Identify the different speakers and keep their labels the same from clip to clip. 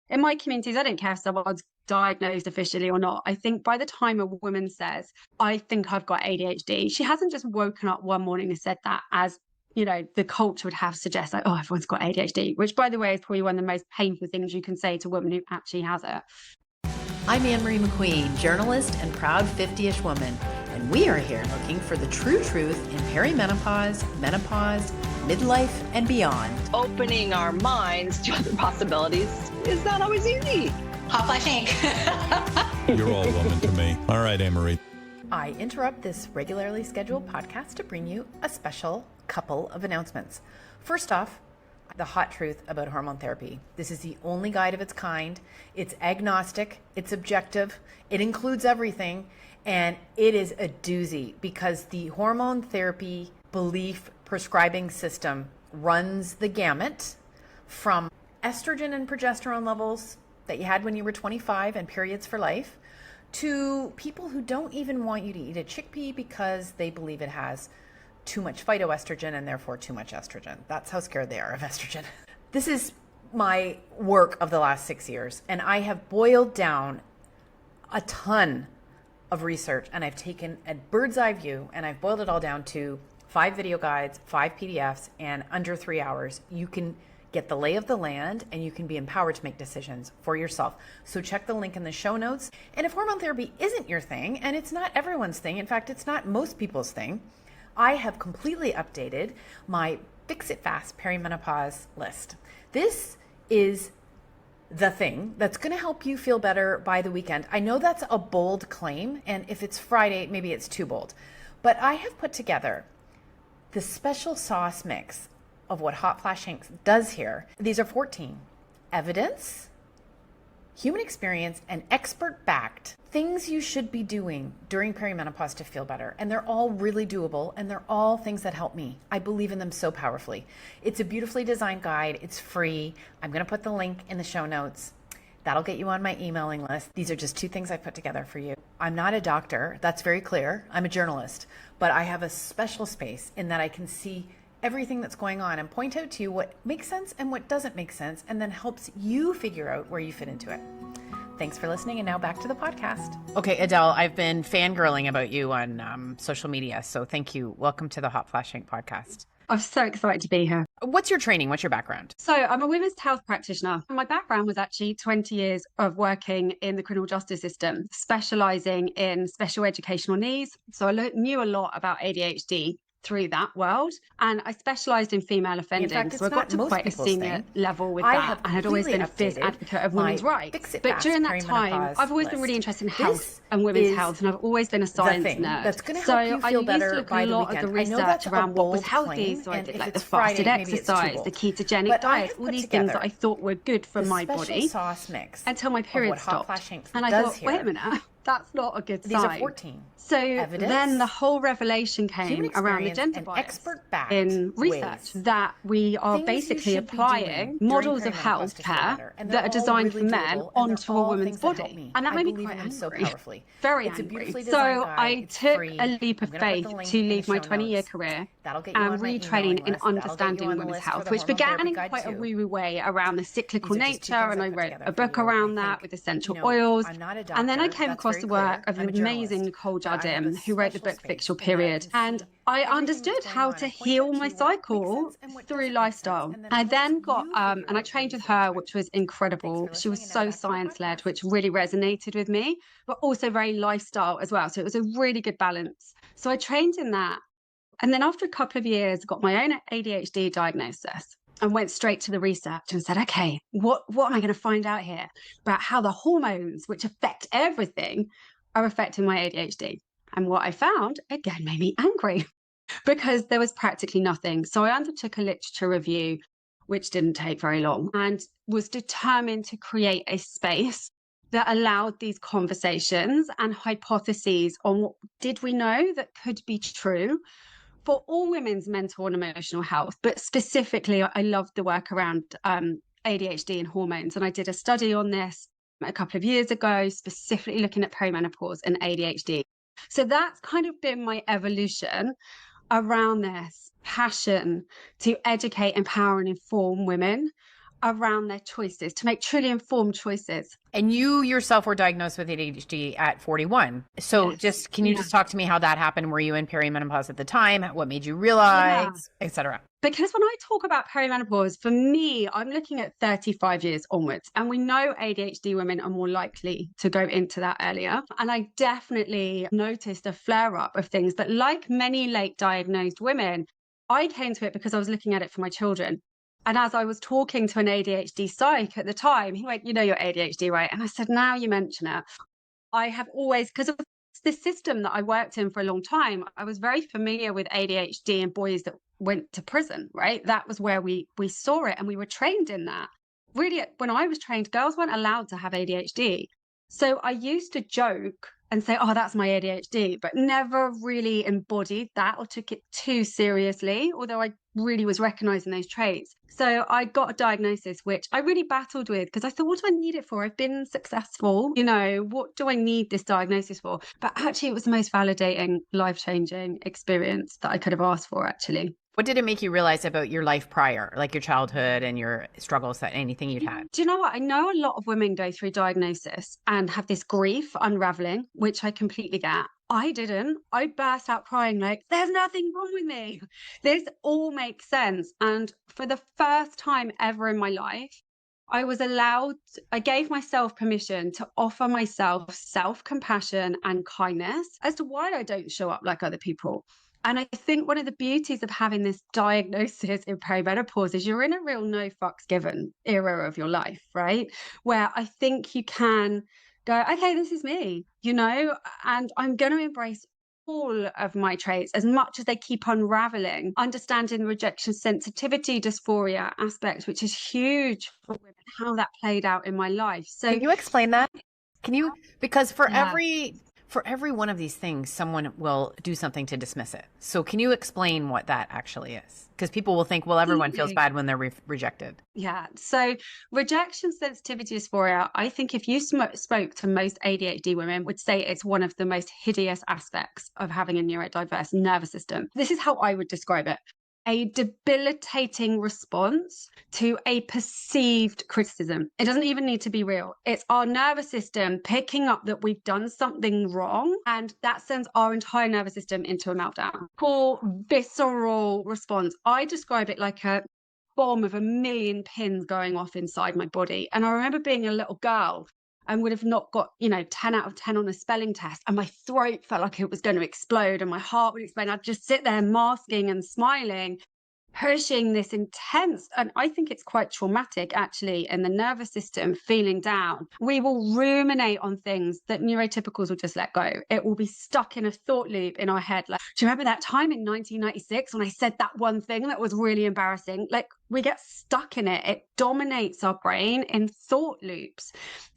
Speaker 1: in my communities, I don't care if someone's diagnosed officially or not. I think by the time a woman says, I think I've got ADHD, she hasn't just woken up one morning and said that as, you know, the culture would have suggest like, oh, everyone's got ADHD, which by the way is probably one of the most painful things you can say to a woman who actually has it.
Speaker 2: I'm Anne-Marie McQueen, journalist and proud 50-ish woman, and we are here looking for the true truth in perimenopause, menopause, midlife, and beyond.
Speaker 3: Opening our minds to other possibilities is not always easy.
Speaker 4: Hotflash Inc.
Speaker 5: You're all woman to me. All right, Anne-Marie.
Speaker 2: I interrupt this regularly scheduled podcast to bring you a special couple of announcements. First off, the hot truth about hormone therapy. This is the only guide of its kind. It's agnostic, it's objective, it includes everything, and it is a doozy because the hormone therapy belief prescribing system runs the gamut from estrogen and progesterone levels that you had when you were 25 and periods for life to people who don't even want you to eat a chickpea because they believe it has too much phytoestrogen and therefore too much estrogen. That's how scared they are of estrogen. This is my work of the last 6 years, and I have boiled down a ton of research, and I've taken a bird's eye view and I've boiled it all down to 5 video guides, 5 PDFs, and under 3 hours, you can get the lay of the land and you can be empowered to make decisions for yourself. So check the link in the show notes. And if hormone therapy isn't your thing, and it's not everyone's thing, in fact, it's not most people's thing, I have completely updated my Fix It Fast perimenopause list. This is the thing that's going to help you feel better by the weekend. I know that's a bold claim, and if it's Friday, maybe it's too bold. But I have put together the special sauce mix of what Hotflash Inc. does here. These are 14 evidence, human experience, and expert-backed things you should be doing during perimenopause to feel better. And they're all really doable, and they're all things that help me. I believe in them so powerfully. It's a beautifully designed guide. It's free. I'm going to put the link in the show notes. That'll get you on my emailing list. These are just 2 things I put together for you. I'm not a doctor. That's very clear. I'm a journalist. But I have a special space in that I can see everything that's going on and point out to you what makes sense and what doesn't make sense, and then helps you figure out where you fit into it. Thanks for listening, and now back to the podcast. Okay, Adele, I've been fangirling about you on social media, so thank you. Welcome to the Hotflash Inc. podcast.
Speaker 1: I'm so excited to be here.
Speaker 2: What's your training? What's your background?
Speaker 1: So I'm a women's health practitioner. My background was actually 20 years of working in the criminal justice system, specialising in special educational needs. So I knew a lot about ADHD through that world, and I specialised in female offending.
Speaker 2: In fact,
Speaker 1: so I got to quite a senior level with that, and had always been a fierce advocate of women's rights. But during that time, I've always been really interested in health and women's health, and I've always been a science nerd.
Speaker 2: That's going to help you feel better
Speaker 1: I used to look
Speaker 2: by
Speaker 1: at a
Speaker 2: the
Speaker 1: lot
Speaker 2: weekend.
Speaker 1: of the research around what was healthy, so I did like the fasted exercise, the ketogenic diet, all these things that I thought were good for my body until my period stopped. And I thought, wait a minute, that's not a good sign.
Speaker 2: These are 14.
Speaker 1: So then the whole revelation came around the gender bias in research that we are basically applying models of healthcare that are designed for men onto a woman's body. And that made me quite angry, very angry. So I took a leap of faith to leave my 20-year career and retrain in understanding women's health, which began in quite a woo-woo way around the cyclical nature, and I wrote a book around that with essential oils. And then I came across the work of the amazing Nicole Jardim, who wrote the book Fix Your Period. And I understood how to heal my cycle through lifestyle. I then got, and I trained with her, which was incredible. She was so science-led, which really resonated with me, but also very lifestyle as well. So it was a really good balance. So I trained in that. And then after a couple of years, got my own ADHD diagnosis and went straight to the research and said, okay, what am I going to find out here about how the hormones, which affect everything, are affecting my ADHD? And what I found, again, made me angry because there was practically nothing. So I undertook a literature review, which didn't take very long, and was determined to create a space that allowed these conversations and hypotheses on what did we know that could be true for all women's mental and emotional health. But specifically, I loved the work around ADHD and hormones. And I did a study on this a couple of years ago, specifically looking at perimenopause and ADHD. So that's kind of been my evolution around this passion to educate, empower, and inform women around their choices, to make truly informed choices.
Speaker 2: And you yourself were diagnosed with ADHD at 41. So
Speaker 1: Yes.
Speaker 2: can you just talk to me how that happened? Were you in perimenopause at the time? What made you realize, etc.?
Speaker 1: Because when I talk about perimenopause, for me, I'm looking at 35 years onwards. And we know ADHD women are more likely to go into that earlier. And I definitely noticed a flare up of things. But like many late diagnosed women, I came to it because I was looking at it for my children. And as I was talking to an ADHD psych at the time, he went, you know, you're ADHD, right? And I said, now you mention it, I have always, because of the system that I worked in for a long time, I was very familiar with ADHD and boys that went to prison, right? That was where we saw it, and we were trained in that. Really, when I was trained, girls weren't allowed to have ADHD. So I used to joke and say, oh, that's my ADHD, but never really embodied that or took it too seriously, although I really was recognizing those traits. So I got a diagnosis, which I really battled with because I thought, what do I need it for? I've been successful. You know, what do I need this diagnosis for? But actually, it was the most validating, life-changing experience that I could have asked for, actually.
Speaker 2: What did it make you realize about your life prior, like your childhood and your struggles, that anything you'd had?
Speaker 1: Do you know what? I know a lot of women go through diagnosis and have this grief unraveling, which I completely get. I didn't. I burst out crying like, there's nothing wrong with me. This all makes sense. And for the first time ever in my life, I gave myself permission to offer myself self-compassion and kindness as to why I don't show up like other people. And I think one of the beauties of having this diagnosis in perimenopause is you're in a real no fucks given era of your life, right? Where I think you can go, okay, this is me, you know, and I'm going to embrace all of my traits as much as they keep unraveling, understanding the rejection sensitivity dysphoria aspect, which is huge for women, how that played out in my life. So
Speaker 2: can you explain that? Because for every one of these things, someone will do something to dismiss it. So can you explain what that actually is? Because people will think, well, everyone feels bad when they're rejected.
Speaker 1: Yeah. So rejection sensitivity dysphoria, I think if you spoke to most ADHD women, would say it's one of the most hideous aspects of having a neurodiverse nervous system. This is how I would describe it. A debilitating response to a perceived criticism. It doesn't even need to be real. It's our nervous system picking up that we've done something wrong, and that sends our entire nervous system into a meltdown. Core visceral response. I describe it like a bomb of a million pins going off inside my body. And I remember being a little girl and would have not got, 10 out of 10 on a spelling test. And my throat felt like it was going to explode and my heart would explode. I'd just sit there masking and smiling, pushing this intense. And I think it's quite traumatic, actually, in the nervous system, feeling down. We will ruminate on things that neurotypicals will just let go. It will be stuck in a thought loop in our head. Like, do you remember that time in 1996 when I said that one thing that was really embarrassing? Like, we get stuck in it. It dominates our brain in thought loops.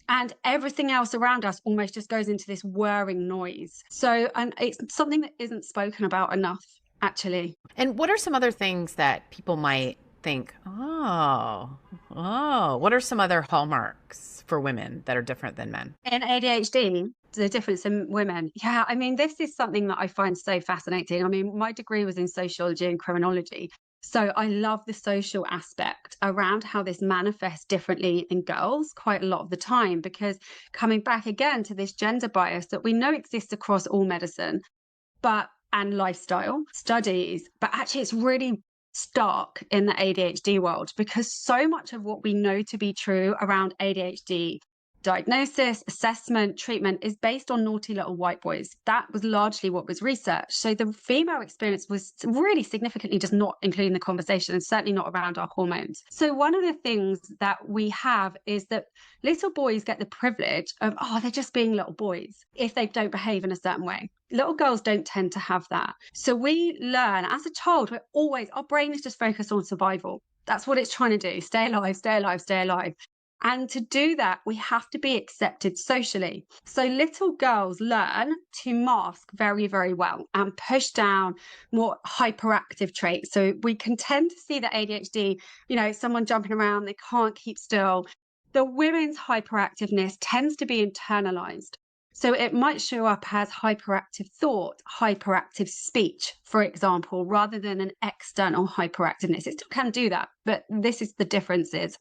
Speaker 1: And everything else around us almost just goes into this whirring noise. So, and it's something that isn't spoken about enough, actually.
Speaker 2: And what are some other things that people might think, what are some other hallmarks for women that are different than men?
Speaker 1: In ADHD, the difference in women. Yeah, I mean, this is something that I find so fascinating. I mean, my degree was in sociology and criminology. So I love the social aspect around how this manifests differently in girls quite a lot of the time, because coming back again to this gender bias that we know exists across all medicine, and lifestyle studies, but actually it's really stark in the ADHD world, because so much of what we know to be true around ADHD diagnosis, assessment, treatment is based on naughty little white boys. That was largely what was researched. So the female experience was really significantly just not including the conversation, and certainly not around our hormones. So one of the things that we have is that little boys get the privilege of, they're just being little boys if they don't behave in a certain way. Little girls don't tend to have that. So we learn as a child, our brain is just focused on survival. That's what it's trying to do. Stay alive, stay alive, stay alive. And to do that, we have to be accepted socially. So little girls learn to mask very, very well and push down more hyperactive traits. So we can tend to see that ADHD, someone jumping around, they can't keep still. The women's hyperactiveness tends to be internalized. So it might show up as hyperactive thought, hyperactive speech, for example, rather than an external hyperactiveness. It still can do that, but this is the differences.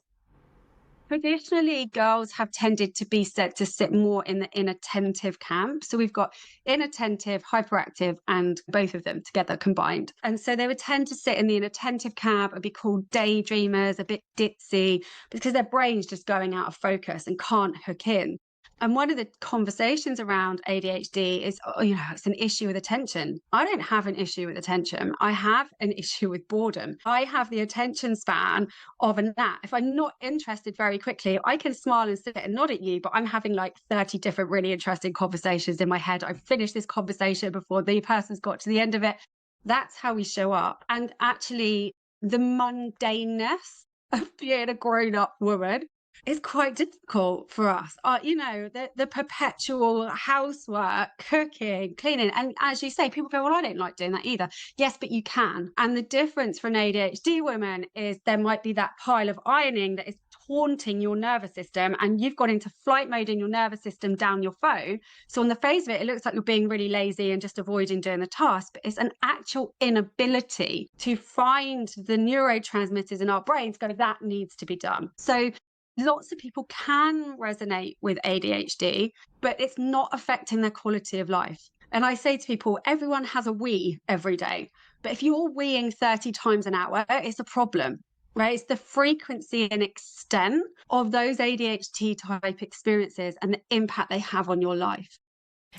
Speaker 1: Traditionally, girls have tended to be said to sit more in the inattentive camp. So we've got inattentive, hyperactive, and both of them together combined. And so they would tend to sit in the inattentive camp and be called daydreamers, a bit ditzy, because their brain's just going out of focus and can't hook in. And one of the conversations around ADHD is, it's an issue with attention. I don't have an issue with attention. I have an issue with boredom. I have the attention span of a gnat. If I'm not interested very quickly, I can smile and sit and nod at you, but I'm having like 30 different really interesting conversations in my head. I've finished this conversation before the person's got to the end of it. That's how we show up. And actually, the mundaneness of being a grown-up woman is quite difficult for us. The perpetual housework, cooking, cleaning. And as you say, people go, well, I don't like doing that either. Yes, but you can. And the difference for an ADHD woman is there might be that pile of ironing that is haunting your nervous system, and you've gone into flight mode in your nervous system down your phone. So on the face of it, it looks like you're being really lazy and just avoiding doing the task, but it's an actual inability to find the neurotransmitters in our brains go, that needs to be done. So lots of people can resonate with ADHD, but it's not affecting their quality of life. And I say to people, everyone has a wee every day, but if you're weeing 30 times an hour, it's a problem, right? It's the frequency and extent of those ADHD type experiences and the impact they have on your life.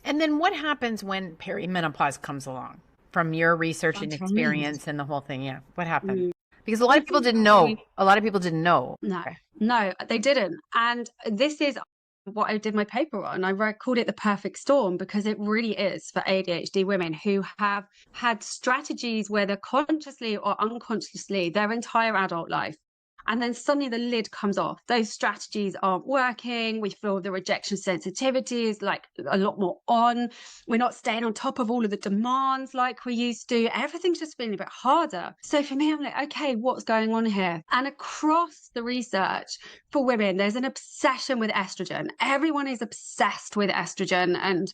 Speaker 2: And then what happens when perimenopause comes along? From your research and experience and the whole thing, yeah. What happened? Because a lot of people didn't know.
Speaker 1: No, they didn't. And this is what I did my paper on. I called it the perfect storm, because it really is for ADHD women who have had strategies, whether consciously or unconsciously, their entire adult life. And then suddenly the lid comes off. Those strategies aren't working. We feel the rejection sensitivity is like a lot more on. We're not staying on top of all of the demands like we used to. Everything's just feeling a bit harder. So for me, I'm like, okay, what's going on here? And across the research for women, there's an obsession with estrogen. Everyone is obsessed with estrogen and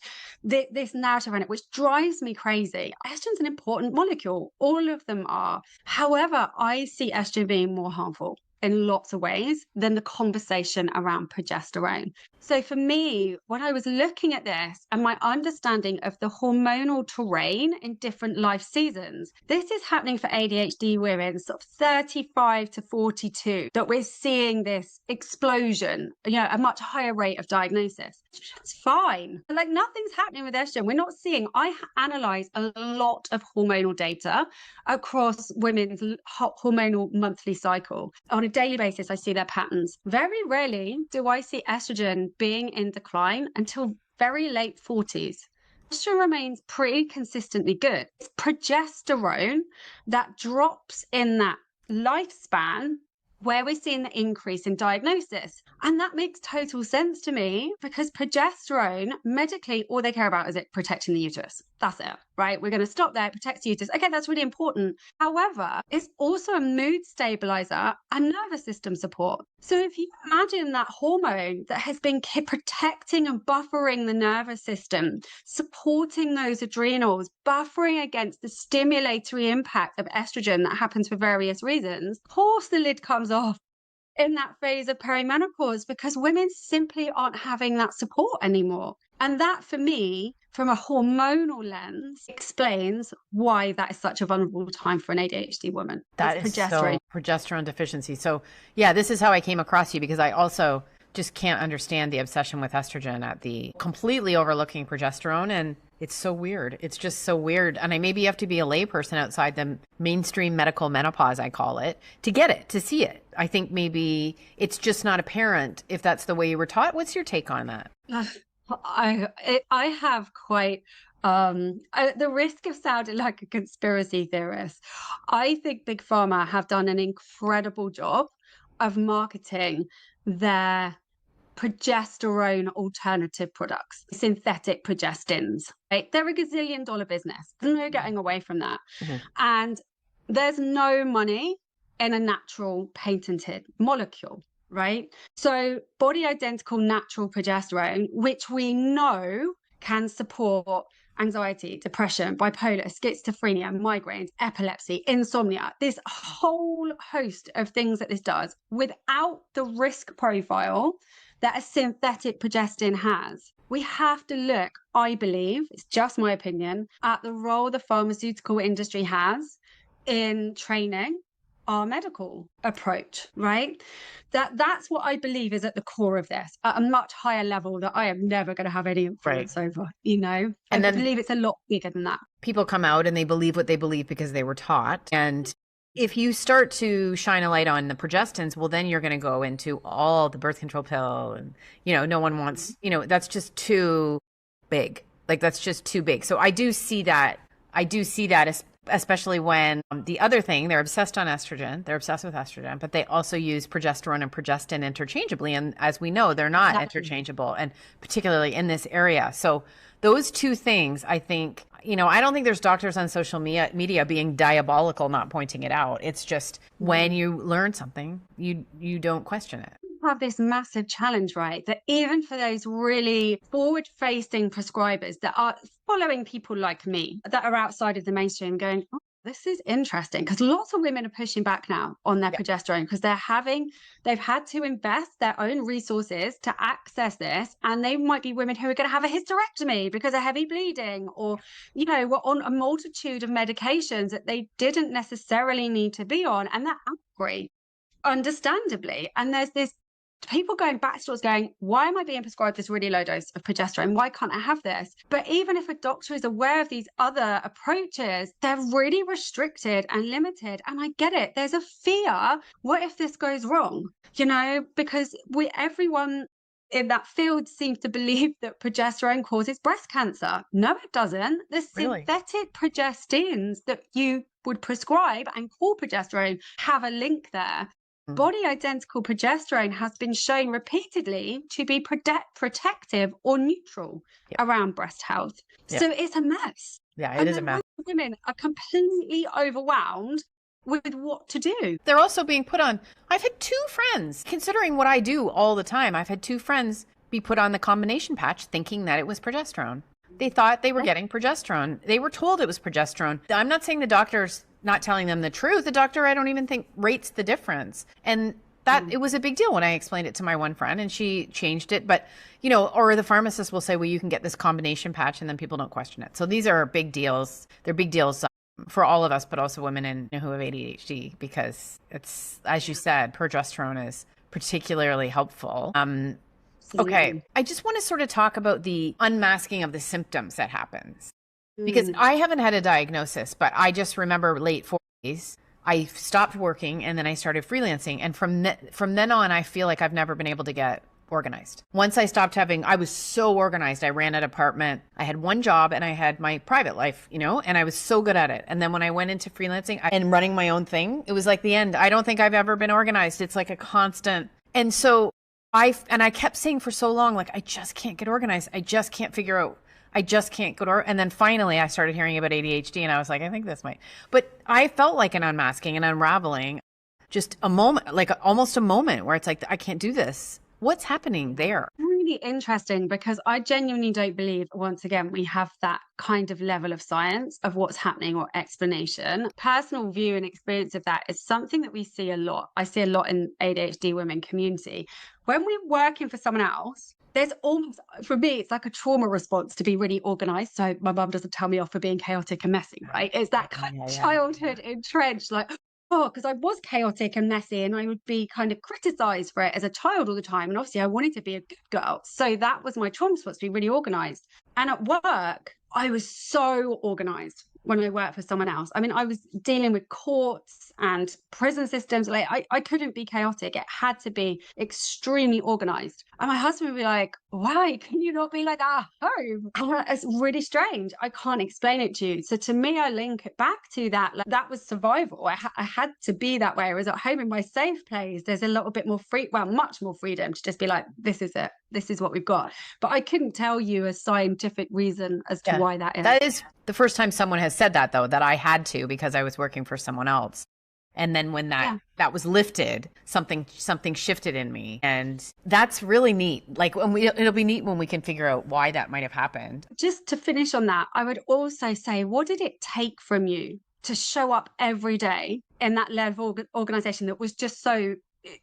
Speaker 1: this narrative around it, which drives me crazy. Estrogen's an important molecule. All of them are. However, I see estrogen being more harmful in lots of ways than the conversation around progesterone. So for me, when I was looking at this and my understanding of the hormonal terrain in different life seasons, this is happening for ADHD women, sort of 35 to 42, that we're seeing this explosion, a much higher rate of diagnosis. It's fine. Like nothing's happening with estrogen. We're not seeing, I analyze a lot of hormonal data across women's hormonal monthly cycle. On a daily basis, I see their patterns. Very rarely do I see estrogen being in decline until very late 40s. Estrogen remains pretty consistently good. It's progesterone that drops in that lifespan where we're seeing the increase in diagnosis. And that makes total sense to me, because progesterone, medically, all they care about is it protecting the uterus. That's it, right? We're going to stop there, protect the uterus. Okay, that's really important. However, it's also a mood stabilizer and nervous system support. So if you imagine that hormone that has been protecting and buffering the nervous system, supporting those adrenals, buffering against the stimulatory impact of estrogen that happens for various reasons, of course the lid comes off in that phase of perimenopause, because women simply aren't having that support anymore. And that, for me, from a hormonal lens, explains why that is such a vulnerable time for an ADHD woman.
Speaker 2: That is so progesterone deficiency. So yeah, this is how I came across you, because I also just can't understand the obsession with estrogen at the completely overlooking progesterone. And it's so weird. It's just so weird. And maybe you have to be a layperson outside the mainstream medical menopause, I call it, to get it, to see it. I think maybe it's just not apparent if that's the way you were taught. What's your take on that?
Speaker 1: I have quite the risk of sounding like a conspiracy theorist. I think Big Pharma have done an incredible job of marketing their progesterone alternative products, synthetic progestins. Right? They're a gazillion-dollar business. There's no getting away from that. Mm-hmm. And there's no money in a natural patented molecule, right? So body identical natural progesterone, which we know can support anxiety, depression, bipolar, schizophrenia, migraines, epilepsy, insomnia, this whole host of things that this does without the risk profile that a synthetic progestin has. We have to look, I believe, it's just my opinion, at the role the pharmaceutical industry has in training our medical approach, right? That's what I believe is at the core of this, at a much higher level that I am never going to have any influence over, you know? And I believe it's a lot bigger than that.
Speaker 2: People come out and they believe what they believe because they were taught. And if you start to shine a light on the progestins, well, then you're going to go into all the birth control pill and, you know, no one wants, you know, that's just too big. Like, that's just too big. So I do see that. Especially when the other thing, they're obsessed on estrogen, they're obsessed with estrogen, but they also use progesterone and progestin interchangeably. And as we know, they're not interchangeable, and particularly in this area. So those two things, I think, you know, I don't think there's doctors on social media being diabolical, not pointing it out. It's just when you learn something, you don't question it.
Speaker 1: Have this massive challenge, right? That even for those really forward-facing prescribers that are following people like me, that are outside of the mainstream going, oh, this is interesting, because lots of women are pushing back now on their progesterone because they've had to invest their own resources to access this, and they might be women who are going to have a hysterectomy because of heavy bleeding, or, you know, were on a multitude of medications that they didn't necessarily need to be on, and they're angry, understandably. And there's this people going back to stores going, why am I being prescribed this really low dose of progesterone? Why can't I have this? But even if a doctor is aware of these other approaches, they're really restricted and limited. And I get it. There's a fear. What if this goes wrong? You know, because everyone in that field seems to believe that progesterone causes breast cancer. No, it doesn't. The synthetic progestins that you would prescribe and call progesterone have a link there. Body identical progesterone has been shown repeatedly to be protective or neutral around breast health. So it's a mess.
Speaker 2: Yeah, it is a mess.
Speaker 1: Women are completely overwhelmed with what to do.
Speaker 2: They're also being put on. I've had two friends, considering what I do all the time, I've had two friends be put on the combination patch thinking that it was progesterone. They thought they were getting progesterone. They were told it was progesterone. I'm not saying the doctor's not telling them the truth. The doctor, I don't even think, rates the difference. And that it was a big deal when I explained it to my one friend and she changed it. But, you know, or the pharmacist will say, well, you can get this combination patch, and then people don't question it. So these are big deals. They're big deals for all of us, but also women who have ADHD, because it's, as you said, progesterone is particularly helpful. Okay. I just want to sort of talk about the unmasking of the symptoms that happens. Because I haven't had a diagnosis, but I just remember late 40s, I stopped working and then I started freelancing. And from then on, I feel like I've never been able to get organized. Once I stopped I was so organized. I ran an apartment. I had one job and I had my private life, you know, and I was so good at it. And then when I went into freelancing and running my own thing, it was like the end. I don't think I've ever been organized. It's like a constant. And so I kept saying for so long, like, I just can't get organized. I just can't figure out. I just can't go to work. And then finally I started hearing about ADHD and I was like, I think this might, but I felt like an unmasking and unraveling, just a moment, like almost a moment where it's like, I can't do this. What's happening there?
Speaker 1: Really interesting, because I genuinely don't believe, once again, we have that kind of level of science of what's happening or explanation. Personal view and experience of that is something that we see a lot. I see a lot in ADHD women community. When we're working for someone else, there's almost, for me, it's like a trauma response to be really organized. So my mum doesn't tell me off for being chaotic and messy, right? It's that kind of childhood entrenched, like, oh, because I was chaotic and messy and I would be kind of criticized for it as a child all the time. And obviously I wanted to be a good girl. So that was my trauma response, to be really organized. And at work, I was so organized when I worked for someone else. I mean, I was dealing with courts and prison systems. Like, I couldn't be chaotic. It had to be extremely organized. And my husband would be like, why can you not be like that at home? It's really strange. I can't explain it to you. So to me, I link it back to that. Like, that was survival. I had to be that way. I was at home in my safe place. There's a little bit more much more freedom to just be like, this is it. This is what we've got. But I couldn't tell you a scientific reason as to why that is.
Speaker 2: That is the first time someone has said that, though, that I had to, because I was working for someone else. And then when that was lifted, something shifted in me. And that's really neat. Like it'll be neat when we can figure out why that might have happened.
Speaker 1: Just to finish on that, I would also say, what did it take from you to show up every day in that level of organization that was just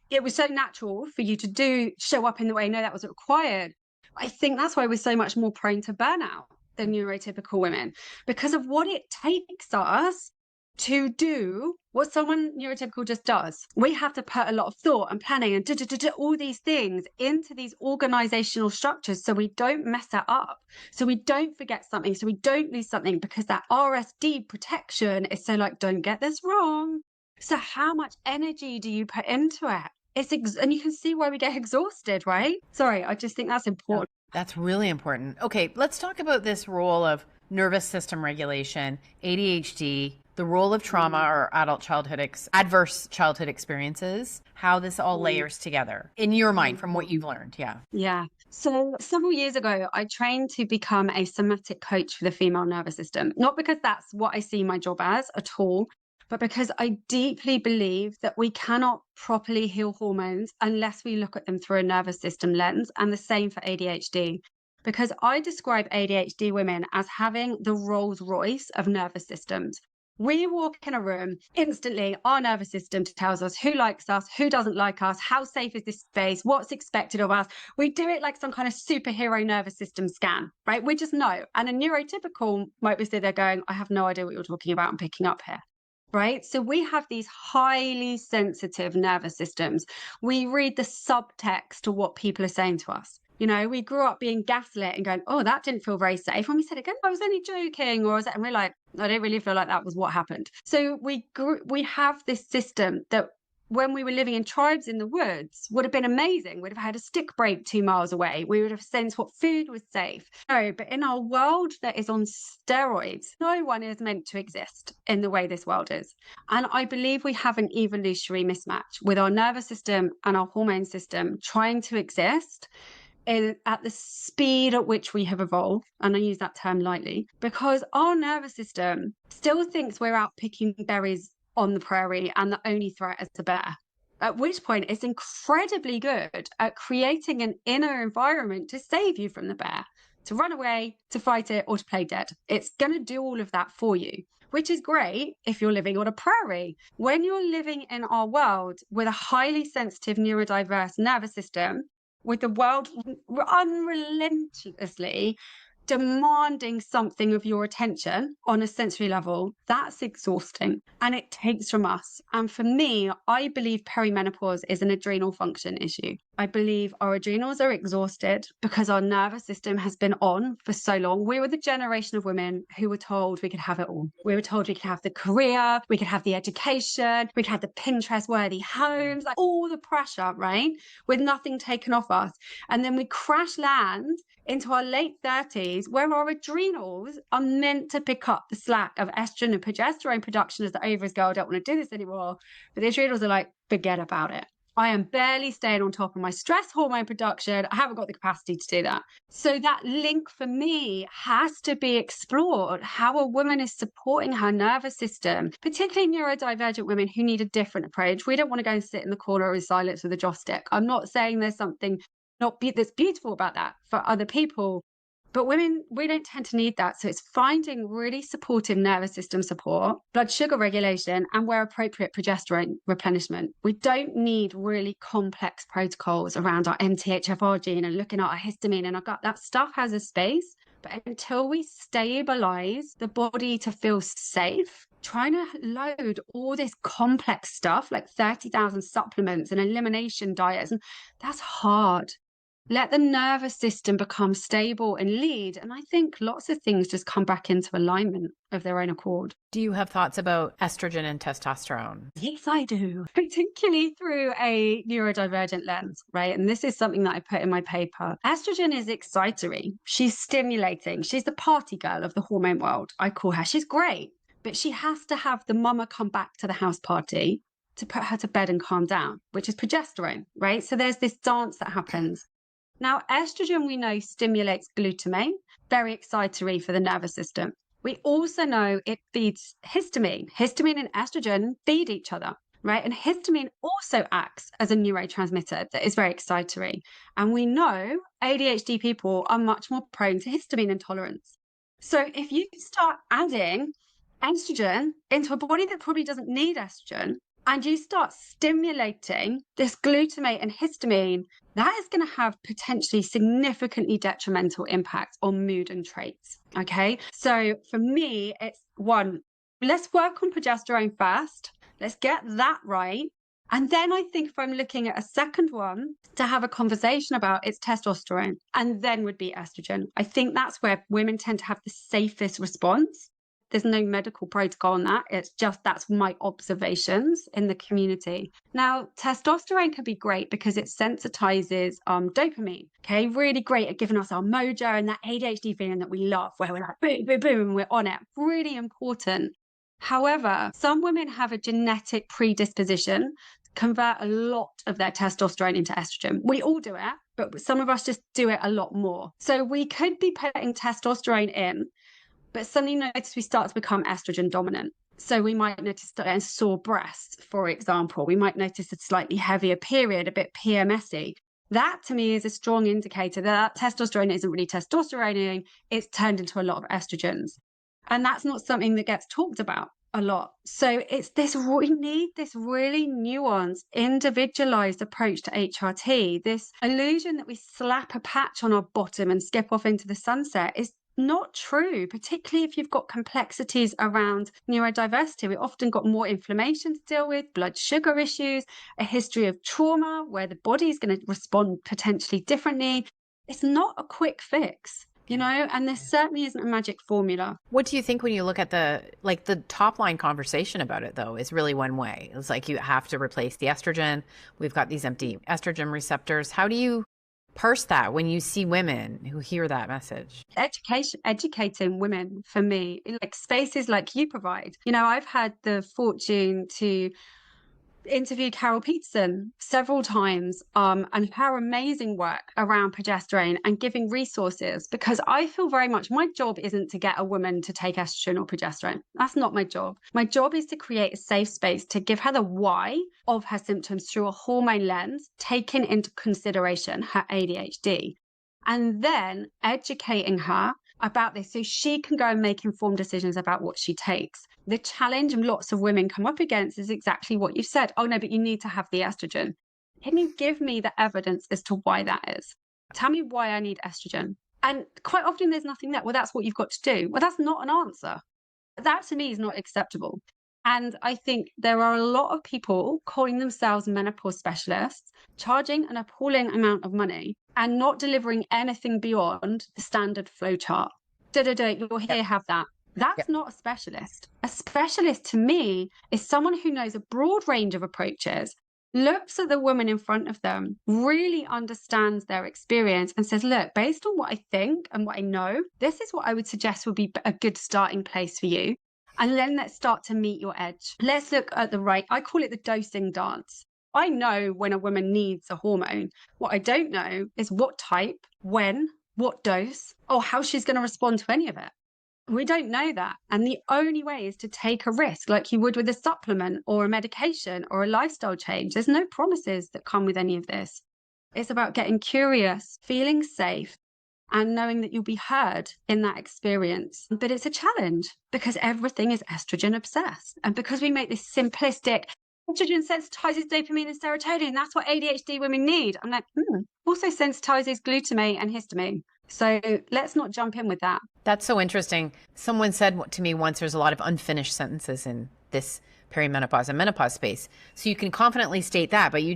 Speaker 1: it was so natural for you to show up in the way that was required? I think that's why we're so much more prone to burnout than neurotypical women, because of what it takes us to do what someone neurotypical just does. We have to put a lot of thought and planning and all these things into these organizational structures so we don't mess it up, so we don't forget something, so we don't lose something, because that RSD protection is so like, don't get this wrong. So how much energy do you put into it? And you can see why we get exhausted, right? Sorry, I just think that's important.
Speaker 2: That's really important. Okay, let's talk about this role of nervous system regulation, ADHD, the role of trauma or adverse childhood experiences, how this all layers together in your mind from what you've learned. Yeah.
Speaker 1: So several years ago, I trained to become a somatic coach for the female nervous system, not because that's what I see my job as at all, but because I deeply believe that we cannot properly heal hormones unless we look at them through a nervous system lens, and the same for ADHD. Because I describe ADHD women as having the Rolls Royce of nervous systems. We walk in a room, instantly our nervous system tells us who likes us, who doesn't like us, how safe is this space, what's expected of us. We do it like some kind of superhero nervous system scan, right? We just know. And a neurotypical might be sitting there going, I have no idea what you're talking about and picking up here. Right? So we have these highly sensitive nervous systems. We read the subtext to what people are saying to us. You know, we grew up being gaslit and going, oh, that didn't feel very safe. When we said, again, I was only joking, and we're like, I don't really feel like that was what happened. So we have this system that when we were living in tribes in the woods would have been amazing. We'd have had a stick break 2 miles away. We would have sensed what food was safe. No, but in our world that is on steroids, no one is meant to exist in the way this world is. And I believe we have an evolutionary mismatch with our nervous system and our hormone system trying to exist at the speed at which we have evolved, and I use that term lightly, because our nervous system still thinks we're out picking berries on the prairie and the only threat is the bear. At which point it's incredibly good at creating an inner environment to save you from the bear, to run away, to fight it, or to play dead. It's going to do all of that for you, which is great if you're living on a prairie. When you're living in our world with a highly sensitive neurodiverse nervous system, with the world unrelentlessly demanding something of your attention on a sensory level, that's exhausting and it takes from us. And for me, I believe perimenopause is an adrenal function issue. I believe our adrenals are exhausted because our nervous system has been on for so long. We were the generation of women who were told we could have it all. We were told we could have the career, we could have the education, we could have the Pinterest-worthy homes, like all the pressure, right? With nothing taken off us. And then we crash land into our late 30s where our adrenals are meant to pick up the slack of estrogen and progesterone production as the ovaries go, I don't want to do this anymore. But the adrenals are like, forget about it. I am barely staying on top of my stress hormone production. I haven't got the capacity to do that. So that link for me has to be explored, how a woman is supporting her nervous system, particularly neurodivergent women who need a different approach. We don't want to go and sit in the corner in silence with a joss stick. I'm not saying there's something that's beautiful about that for other people. But women, we don't tend to need that. So it's finding really supportive nervous system support, blood sugar regulation, and where appropriate, progesterone replenishment. We don't need really complex protocols around our MTHFR gene and looking at our histamine and our gut. That stuff has a space. But until we stabilize the body to feel safe, trying to load all this complex stuff like 30,000 supplements and elimination diets, and that's hard. Let the nervous system become stable and lead. And I think lots of things just come back into alignment of their own accord.
Speaker 2: Do you have thoughts about estrogen and testosterone?
Speaker 1: Yes, I do, particularly through a neurodivergent lens, right? And this is something that I put in my paper. Estrogen is excitatory. She's stimulating. She's the party girl of the hormone world, I call her. She's great, but she has to have the mama come back to the house party to put her to bed and calm down, which is progesterone, right? So there's this dance that happens. Now, estrogen, we know, stimulates glutamate, very excitatory for the nervous system. We also know it feeds histamine. Histamine and estrogen feed each other, right? And histamine also acts as a neurotransmitter that is very excitatory. And we know ADHD people are much more prone to histamine intolerance. So if you start adding estrogen into a body that probably doesn't need estrogen, and you start stimulating this glutamate and histamine, that is going to have potentially significantly detrimental impact on mood and traits. Okay. So for me, it's one, let's work on progesterone first. Let's get that right. And then I think if I'm looking at a second one to have a conversation about, it's testosterone, and then would be estrogen. I think that's where women tend to have the safest response. There's no medical protocol on that. It's just, that's my observations in the community. Now, testosterone can be great because it sensitizes dopamine. Okay, really great at giving us our mojo and that ADHD feeling that we love, where we're like, boom, boom, boom, and we're on it. Really important. However, some women have a genetic predisposition to convert a lot of their testosterone into estrogen. We all do it, but some of us just do it a lot more. So we could be putting testosterone in, but suddenly notice we start to become estrogen dominant. So we might notice sore breasts, for example. We might notice a slightly heavier period, a bit PMSy. That to me is a strong indicator that testosterone isn't really testosteroning. It's turned into a lot of estrogens. And that's not something that gets talked about a lot. So it's this, we need this really nuanced, individualized approach to HRT. This illusion that we slap a patch on our bottom and skip off into the sunset is not true, particularly if you've got complexities around neurodiversity. We've often got more inflammation to deal with, blood sugar issues, a history of trauma where the body is going to respond potentially differently. It's not a quick fix, you know, and there certainly isn't a magic formula.
Speaker 2: What do you think when you look at the top line conversation about it, though, is really one way. It's like you have to replace the estrogen. We've got these empty estrogen receptors. How do you parse that when you see women who hear that message?
Speaker 1: Educating women, for me, like spaces like you provide. You know, I've had the fortune to interview Carol Peterson several times and her amazing work around progesterone and giving resources, because I feel very much my job isn't to get a woman to take estrogen or progesterone. That's not my job. My job is to create a safe space to give her the why of her symptoms through a hormone lens, taking into consideration her ADHD, and then educating her about this so she can go and make informed decisions about what she takes. The challenge lots of women come up against is exactly what you said. Oh no, but you need to have the estrogen. Can you give me the evidence as to why that is? Tell me why I need estrogen. And quite often there's nothing there. Well, that's what you've got to do. Well, that's not an answer. That to me is not acceptable. And I think there are a lot of people calling themselves menopause specialists, charging an appalling amount of money and not delivering anything beyond the standard flow chart. You'll here, have that. That's not a specialist. A specialist to me is someone who knows a broad range of approaches, looks at the woman in front of them, really understands their experience and says, look, based on what I think and what I know, this is what I would suggest would be a good starting place for you. And then let's start to meet your edge. Let's look at I call it the dosing dance. I know when a woman needs a hormone. What I don't know is what type, when, what dose, or how she's going to respond to any of it. We don't know that. And the only way is to take a risk like you would with a supplement or a medication or a lifestyle change. There's no promises that come with any of this. It's about getting curious, feeling safe, and knowing that you'll be heard in that experience. But it's a challenge because everything is estrogen obsessed. And because we make this simplistic, estrogen sensitizes dopamine and serotonin, that's what ADHD women need. I'm like, also sensitizes glutamate and histamine. So let's not jump in with that.
Speaker 2: That's so interesting. Someone said to me once, there's a lot of unfinished sentences in this perimenopause and menopause space. So you can confidently state that, but you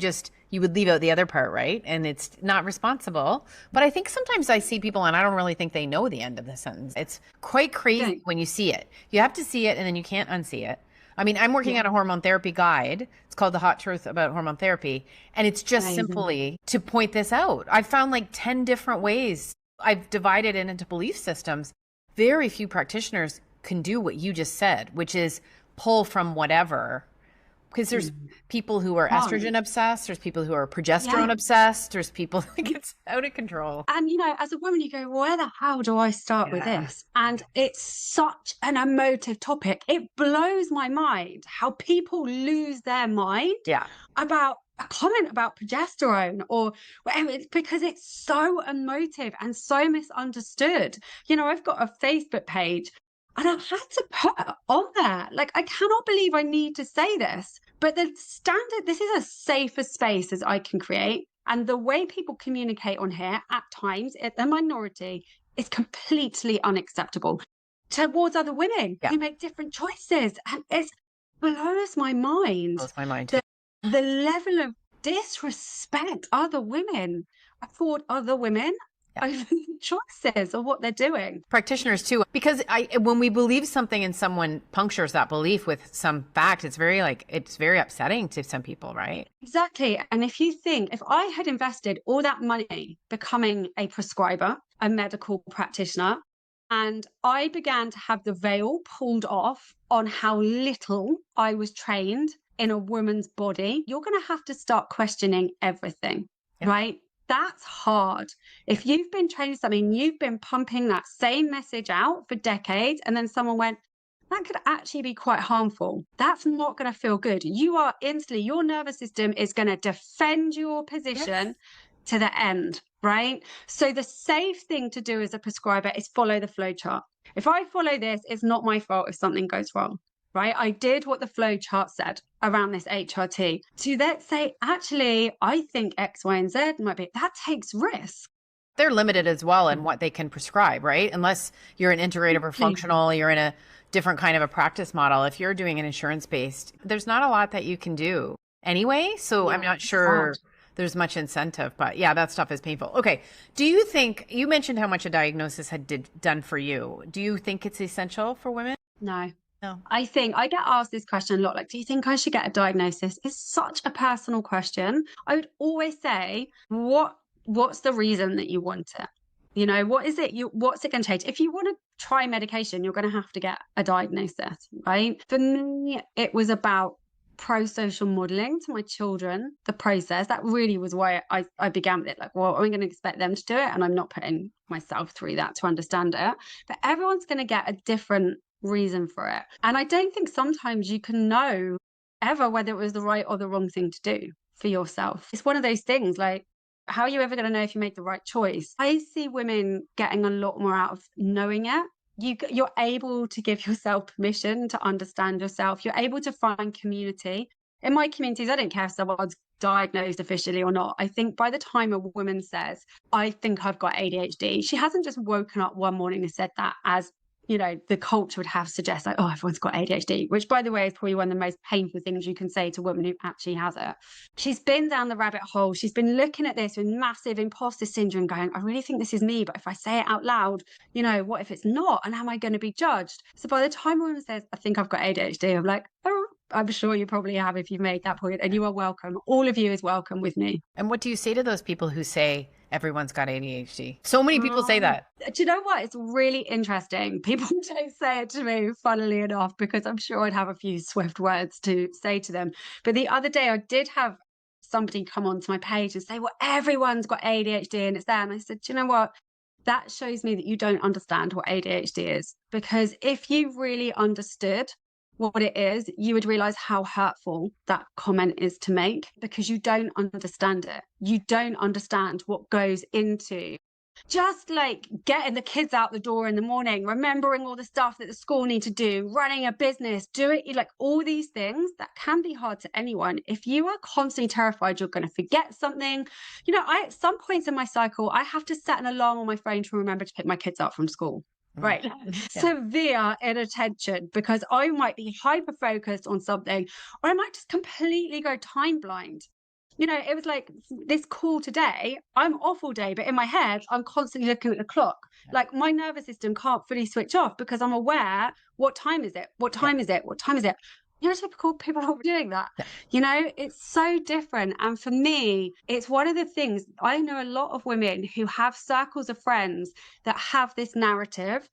Speaker 2: would leave out the other part, right? And it's not responsible. But I think sometimes I see people and I don't really think they know the end of the sentence. It's quite crazy when you see it. You have to see it and then you can't unsee it. I mean, I'm working on a hormone therapy guide. It's called The Hot Truth About Hormone Therapy. And it's just simply to point this out. I've found like 10 different ways. I've divided it into belief systems. Very few practitioners can do what you just said, which is pull from whatever Because there's people who are estrogen obsessed, there's people who are progesterone obsessed, there's people like it's out of control.
Speaker 1: And, you know, as a woman, you go, where the hell do I start with this? And it's such an emotive topic. It blows my mind how people lose their mind about a comment about progesterone or whatever. It's because it's so emotive and so misunderstood. You know, I've got a Facebook page and I've had to put on there, like, I cannot believe I need to say this, but the standard, this is as safe a space as I can create. And the way people communicate on here at times, the minority, is completely unacceptable towards other women who make different choices. And it blows my mind.
Speaker 2: Blows my mind.
Speaker 1: The level of disrespect other women afford other women over choices of what they're doing.
Speaker 2: Practitioners too, because when we believe something and someone punctures that belief with some fact, it's very upsetting to some people, right?
Speaker 1: Exactly. And if you think, if I had invested all that money becoming a prescriber, a medical practitioner, and I began to have the veil pulled off on how little I was trained in a woman's body, you're going to have to start questioning everything, right? That's hard. If you've been trained something, you've been pumping that same message out for decades, and then someone went, that could actually be quite harmful. That's not going to feel good. You are instantly, your nervous system is going to defend your position to the end, right? So the safe thing to do as a prescriber is follow the flow chart. If I follow this, it's not my fault if something goes wrong. Right? I did what the flow chart said around this HRT. To then say, actually, I think X, Y, and Z might be, that takes risk.
Speaker 2: They're limited as well in what they can prescribe, right? Unless you're an integrative or functional, you're in a different kind of a practice model. If you're doing an insurance-based, there's not a lot that you can do anyway. So I'm not sure there's much incentive, but that stuff is painful. Okay. Do you think, you mentioned how much a diagnosis had done for you. Do you think it's essential for women?
Speaker 1: No. I think I get asked this question a lot, like, do you think I should get a diagnosis? It's such a personal question. I would always say, what's the reason that you want it? You know, what is it? What's it going to change? If you want to try medication, you're going to have to get a diagnosis, right? For me, it was about pro-social modeling to my children, the process. That really was why I began with it. Like, well, I'm going to expect them to do it, and I'm not putting myself through that to understand it. But everyone's going to get a different reason for it. And I don't think sometimes you can know ever whether it was the right or the wrong thing to do for yourself. It's one of those things, like, how are you ever going to know if you made the right choice? I see women getting a lot more out of knowing it. You're able to give yourself permission to understand yourself. You're able to find community. In my communities, I don't care if someone's diagnosed officially or not. I think by the time a woman says, I think I've got ADHD, she hasn't just woken up one morning and said that as, you know, the culture would have suggest, like, oh, everyone's got ADHD, which, by the way, is probably one of the most painful things you can say to a woman who actually has it. She's been down the rabbit hole. She's been looking at this with massive imposter syndrome going, I really think this is me, but if I say it out loud, you know, what if it's not? And am I going to be judged? So by the time a woman says, I think I've got ADHD, I'm like, oh, I'm sure you probably have if you've made that point, and you are welcome. All of you is welcome with me.
Speaker 2: And what do you say to those people who say everyone's got ADHD? So many people say that.
Speaker 1: Do you know what? It's really interesting. People don't say it to me, funnily enough, because I'm sure I'd have a few swift words to say to them. But the other day I did have somebody come onto my page and say, well, everyone's got ADHD and it's there. And I said, do you know what? That shows me that you don't understand what ADHD is. Because if you really understood what it is, you would realize how hurtful that comment is to make, because you don't understand it. You don't understand what goes into just like getting the kids out the door in the morning, remembering all the stuff that the school need to do, running a business, like all these things that can be hard to anyone. If you are constantly terrified you're going to forget something, you know, at some points in my cycle, I have to set an alarm on my phone to remember to pick my kids up from school. Right. Severe inattention, because I might be hyper focused on something, or I might just completely go time blind. You know, it was like this call today, I'm off all day, but in my head, I'm constantly looking at the clock. Like my nervous system can't fully switch off because I'm aware, what time is it? What time is it? What time is it? Neurotypical people are doing that. You know, it's so different. And for me, it's one of the things, I know a lot of women who have circles of friends that have this narrative.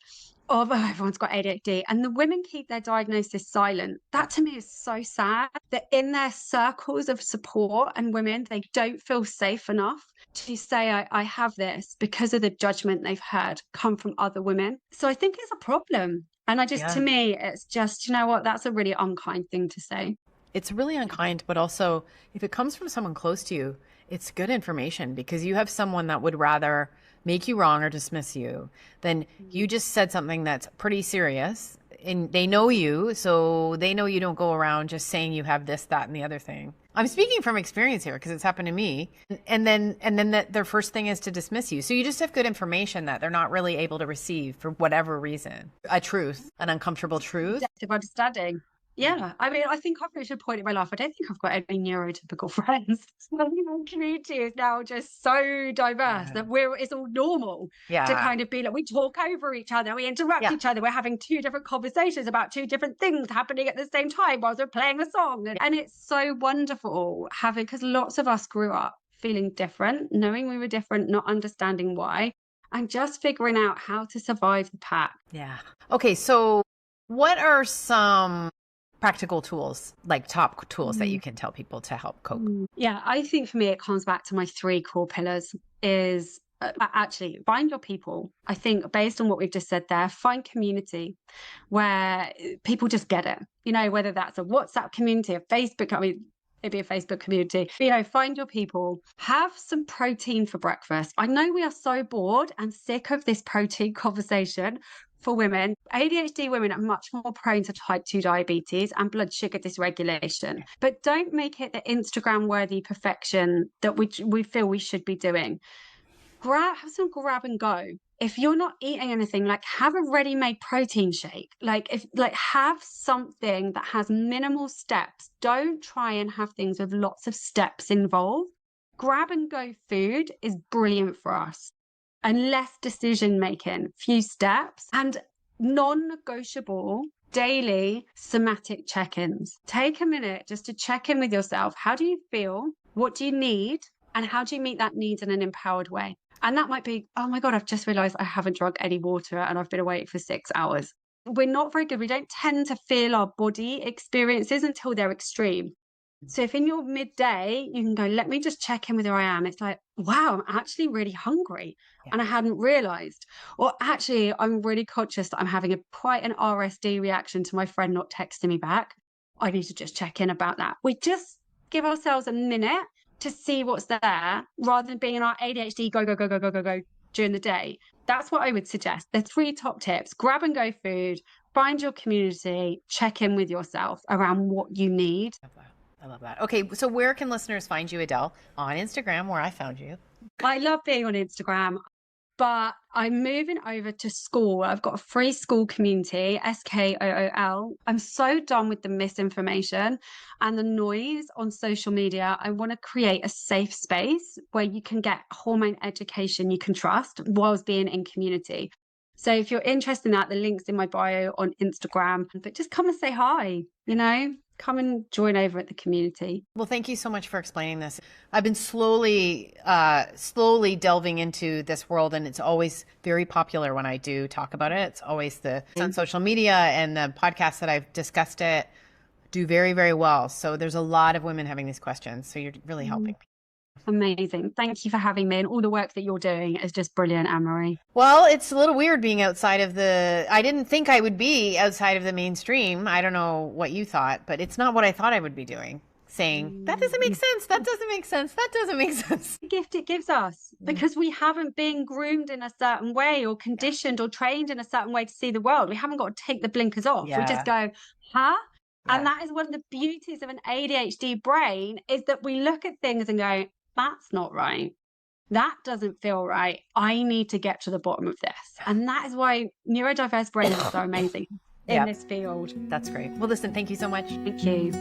Speaker 1: of, oh, everyone's got ADHD, and the women keep their diagnosis silent. That to me is so sad, that in their circles of support and women, they don't feel safe enough to say, I have this, because of the judgment they've heard come from other women. So I think it's a problem. And to me, it's just, you know what, that's a really unkind thing to say.
Speaker 2: It's really unkind, but also if it comes from someone close to you, it's good information, because you have someone that would rather make you wrong or dismiss you than you just said something that's pretty serious, and they know you, so they know you don't go around just saying you have this, that, and the other thing. I'm speaking from experience here because it's happened to me. And then that their first thing is to dismiss you. So you just have good information that they're not really able to receive for whatever reason. A truth, an uncomfortable truth.
Speaker 1: Depth of understanding. Yeah, I mean, I think I've reached a point in my life, I don't think I've got any neurotypical friends. My community is now just so diverse that it's all normal to kind of be like, we talk over each other, we interrupt each other, we're having two different conversations about two different things happening at the same time whilst we're playing a song. And it's so wonderful having, because lots of us grew up feeling different, knowing we were different, not understanding why, and just figuring out how to survive the pack.
Speaker 2: Yeah. Okay, so what are some practical tools, like top tools that you can tell people to help cope?
Speaker 1: Yeah, I think for me, it comes back to my 3 core pillars is actually find your people. I think based on what we've just said there, find community where people just get it, you know, whether that's a WhatsApp community, a Facebook, I mean, maybe a Facebook community, you know, find your people, have some protein for breakfast. I know we are so bored and sick of this protein conversation. For women, ADHD women are much more prone to type 2 diabetes and blood sugar dysregulation. But don't make it the Instagram-worthy perfection that we feel we should be doing. Have some grab and go. If you're not eating anything, like have a ready-made protein shake. Have something that has minimal steps. Don't try and have things with lots of steps involved. Grab and go food is brilliant for us. And less decision making, few steps, and non-negotiable daily somatic check-ins. Take a minute just to check in with yourself. How do you feel? What do you need? And how do you meet that need in an empowered way? And that might be, oh my God, I've just realized I haven't drunk any water and I've been awake for 6 hours. We're not very good. We don't tend to feel our body experiences until they're extreme. So if in your midday, you can go, let me just check in with where I am. It's like, wow, I'm actually really hungry and I hadn't realized. Or actually, I'm really conscious that I'm having quite an RSD reaction to my friend not texting me back. I need to just check in about that. We just give ourselves a minute to see what's there rather than being in our ADHD, go during the day. That's what I would suggest. The 3 top tips: grab and go food, find your community, check in with yourself around what you need.
Speaker 2: I love that. Okay, so where can listeners find you, Adele? On Instagram, where I found you.
Speaker 1: I love being on Instagram, but I'm moving over to school. I've got a free school community, SKOOL. I'm so done with the misinformation and the noise on social media. I want to create a safe space where you can get hormone education you can trust whilst being in community. So if you're interested in that, the link's in my bio on Instagram. But just come and say hi, you know? Come and join over at the community.
Speaker 2: Well, thank you so much for explaining this. I've been slowly delving into this world, and it's always very popular when I do talk about it. It's always on social media, and the podcasts that I've discussed it do very, very well. So there's a lot of women having these questions. So you're really helping me.
Speaker 1: Amazing. Thank you for having me, and all the work that you're doing is just brilliant, Anne-Marie.
Speaker 2: Well, it's a little weird being outside of I didn't think I would be outside of the mainstream. I don't know what you thought, but it's not what I thought I would be doing. Saying, that doesn't make sense. That doesn't make sense. That doesn't make sense.
Speaker 1: The gift it gives us, because we haven't been groomed in a certain way or conditioned or trained in a certain way to see the world. We haven't got to take the blinkers off. We just go, huh? Yeah. And that is one of the beauties of an ADHD brain, is that we look at things and go, that's not right. That doesn't feel right. I need to get to the bottom of this. And that is why neurodiverse brains are so amazing in this field.
Speaker 2: That's great. Well, listen, thank you so much.
Speaker 1: Thank you.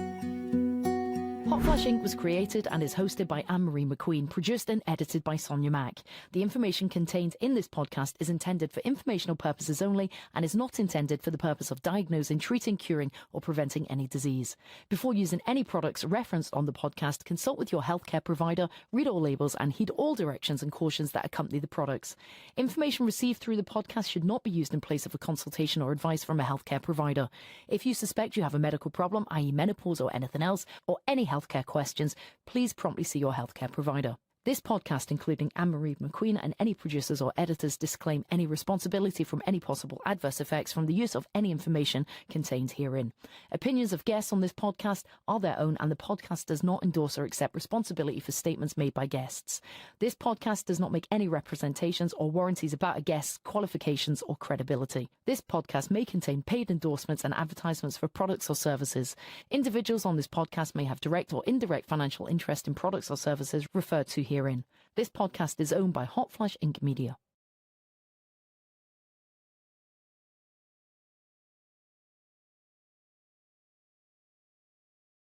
Speaker 6: Hotflash Inc. was created and is hosted by Anne-Marie McQueen, produced and edited by Sonia Mack. The information contained in this podcast is intended for informational purposes only and is not intended for the purpose of diagnosing, treating, curing, or preventing any disease. Before using any products referenced on the podcast, consult with your healthcare provider, read all labels, and heed all directions and cautions that accompany the products. Information received through the podcast should not be used in place of a consultation or advice from a healthcare provider. If you suspect you have a medical problem, i.e. menopause or anything else, or any healthcare questions, please promptly see your healthcare provider. This podcast, including Anne-Marie McQueen and any producers or editors, disclaim any responsibility from any possible adverse effects from the use of any information contained herein. Opinions of guests on this podcast are their own, and the podcast does not endorse or accept responsibility for statements made by guests. This podcast does not make any representations or warranties about a guest's qualifications or credibility. This podcast may contain paid endorsements and advertisements for products or services. Individuals on this podcast may have direct or indirect financial interest in products or services referred to herein. This podcast is owned by Hotflash Inc. Media.